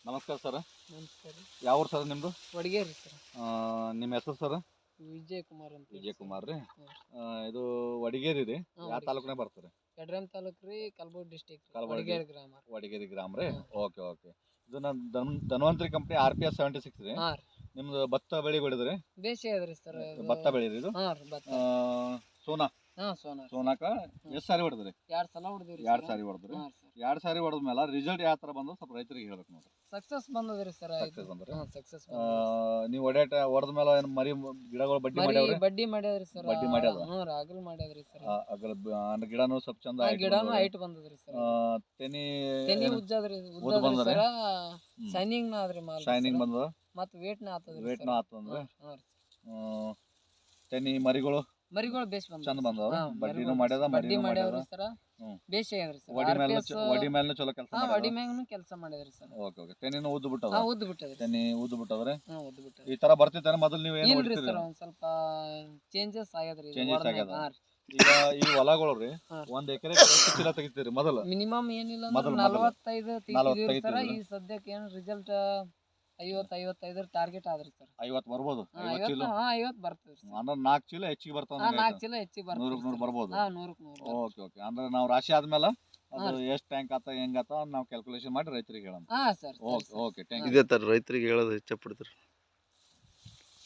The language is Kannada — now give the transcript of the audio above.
ನಮಸ್ಕಾರ ಸರ್. ನಮಸ್ಕಾರ. ಯಾವ ಊರು ಸರ್ ನಿಮ್ಮದು? ವಡಗೇರಿ ಸರ್. ನಿಮ್ಮ ಹೆಸರು ಸರ್? ವಿಜಯ್ ಕುಮಾರ್ ಅಂತ. ವಿಜಯ್ ಕುಮಾರ್ ರೀ. ಇದು ವಡಗೇರಿ ರೀ. ಯಾವ ತಾಲೂಕಿನಾಗ ಬರ್ತಾರೆ? ಯಡ್ರಾಮ್ ತಾಲೂಕು ರೀ, ಕಲಬುರಗಿ ಡಿಸ್ಟಿಕ್. ಕಲಬುರಗಿ ವಡಗೇರಿ ಗ್ರಾಮ. ವಡಗೇರಿ ಗ್ರಾಮ ರೀ. Okay okay. ಇದು ನನ್ನ ಧನ್ವಂತರಿ ಕಂಪ್ನಿ RPS 76 ರೀ. ಹಾಂ ರೀ. ನಿಮ್ದು ಭತ್ತ ಬೆಳೆ ಬೆಳೆದ್ರಿ? ಬೇಸಿ ಅದ್ರಿ ಸರ್. ಭತ್ತ ಬೆಳೆದ್ರಿ ಇದು? ಹಾಂ ರೀ, ಭತ್ತ. ಸೋನಾ. ಹಾಂ, ಸೋನಾ. ಸೋನಾಕ ಎಷ್ಟು ಸಾರಿ ಹೊಡೆದ್ರಿ? 2 ಸಲ ಹೊಡೆದಿರಿ. 2 ಸಾರಿ ಹೊಡೆದ್ರಿ. 2 ಸಾರಿ ಹೊಡೆದ ಮೇಲೆ ರಿಸಲ್ಟ್ ಯಾವ ಥರ ಬಂದು ಸ್ವಲ್ಪ ರೈತರಿಗೆ ಹೇಳ್ಬೇಕು ನೋಡ್ರಿ. ಸಕ್ಸಸ್ ಬಂದದ್ರಿ ಸರ್. ಸಕ್ಸಸ್ ಬಂದ್ರಿ. ಹಾಂ, ಸಕ್ಸಸ್. ನೀವು ಹೊಡೆದ ಮೇಲೆ ಏನು ಮರಿ ಗಿಡಗಳು ಬಡ್ಡಿ ಮಾಡ್ಯಾವ್ರಿ? ಬಡ್ಡಿ ಮಾಡ್ಯಾದ್ರಿ ಸರ್. ಬಡ್ಡಿ ಮಾಡ್ಯಾದ? ಹ್ಞೂ ರೀ, ಅಗಲ್ ಮಾಡ್ಯಾದ್ರಿ ಸರ್. ಅಗಲ ಗಿಡನೂ ಸ್ವಲ್ಪ ಚಂದ ಗಿಡನೂ ಹೈಟ್ ಬಂದದ್ರಿ ಸರ್. ತೆನಿ ಉಜ್ಜದ್ರಿ ಬಂದದ್ರಿ ಸರ್. ಶೈನಿಂಗ್ ನ ಆದ್ರಿ ಮಾಲ್. ಶೈನಿಂಗ್ ಬಂದದ ಮತ್ತು ವೇಟ್ ನ ಆತದ್ರಿ. ವೇಟ್ ನ ಆತಂದ್ರೆ ಹಾಂ ರೀ. ತೆನಿ ಮರಿಗಳು ಬೇಸ್ ಬಂದ ಚಂದ ಬಂದವ. ಬಡ್ಡಿನೂ ಮಾಡ್ಯಾದ, ಬಡ್ಡಿ ಮರಿನೂ ಮಾಡ್ಯಾವ್ರಿ ಮಾಡ್ಯಾದ. ಸರ್. ಬೇಸ್ ಆಗ್ಯಾದ್ರಿ ಸರ್. ವಡಿ ಮೇಲೂ ಚಲೋ ಕೆಲಸ ಹಾಂ, ವಡಿ ಮ್ಯಾಗನು ಕೆಲಸ ಮಾಡ್ಯಾದ್ರಿ ಸರ್. Okay okay. ತೆನಿನೂ ಉದ್ದು ಬಿಟ್ಟದ? ಹಾಂ, ಉದ್ದು ಬಿಟ್ಟದ್ರಿ. ತೆನಿ ಉದ್ದು ಬಿಟ್ಟವ್ರೆ. ಹಾಂ, ಉದ್ದು ಬಿಟ್ಟದ್ರಿ. ಈ ತರ ಬರ್ತಿತ್ತಾನೆ ಮೊದಲು ನೀವು ಏನು ಇಲ್ರಿ ಹೊಡಿತೀರಿ? ಸರ್, ಒಂದ್ ಸ್ವಲ್ಪ ಚೇಂಜಸ್ ಆಗ್ಯಾದ್ರಿ. ಚೇಂಜಸ್ ಆಗ್ಯಾದ. ಈಗ ಈ ಹೊಲಗಳು ರೀ, 1 ಎಕರೆ ಎಷ್ಟು ಚೀಲ ತೆಗಿತೀರಿ ಮೊದಲು? ಮಿನಿಮಮ್ ಏನಿಲ್ಲ ಮೊದಲು 45 ತೆಗಿತೀವಿ ಸರ್. ತೆಗಿತೀರಿ. ಈ ಸದ್ಯಕ್ಕೆ ಏನು ರಿಸಲ್ಟ್ 50-55 ಟಾರ್ಗೆಟ್ ಆದ್ರಿ ಸರ್. 50 ಬರ್ಬೋದು? 50 ಚೀಲ 50 ಬರ್ತದ್ರಿ ಸರ್. ಅಂದ್ರೆ 4 ಚೀಲ ಹೆಚ್ಚಿಗೆ ಬರ್ತಾವ? 4 ಚೀಲ ಹೆಚ್ಚಿಗೆ ಬರ್ತದೆ. 100 ಬರ್ಬೋದು? ಹಾಂ, 100 ಓಕೆ ಓಕೆ. ಅಂದ್ರೆ ನಾವು ರಾಶಿ ಆದ್ಮೇಲೆ ಅದು ಎಷ್ಟು ಟ್ಯಾಂಕ್ ಆತ ಹೆಂಗಾತ ನಾವು ಕ್ಯಾಲ್ಕುಲೇಷನ್ ಮಾಡಿ ರೈತರಿಗೆ ಹೇಳೋಣ. ಹಾಂ sir. Okay okay. Thank you. ಇದೇ ತರ ರೈತರಿಗೆ ಹೇಳೋದು ಇಷ್ಟಪಡ್ತೀರಿ?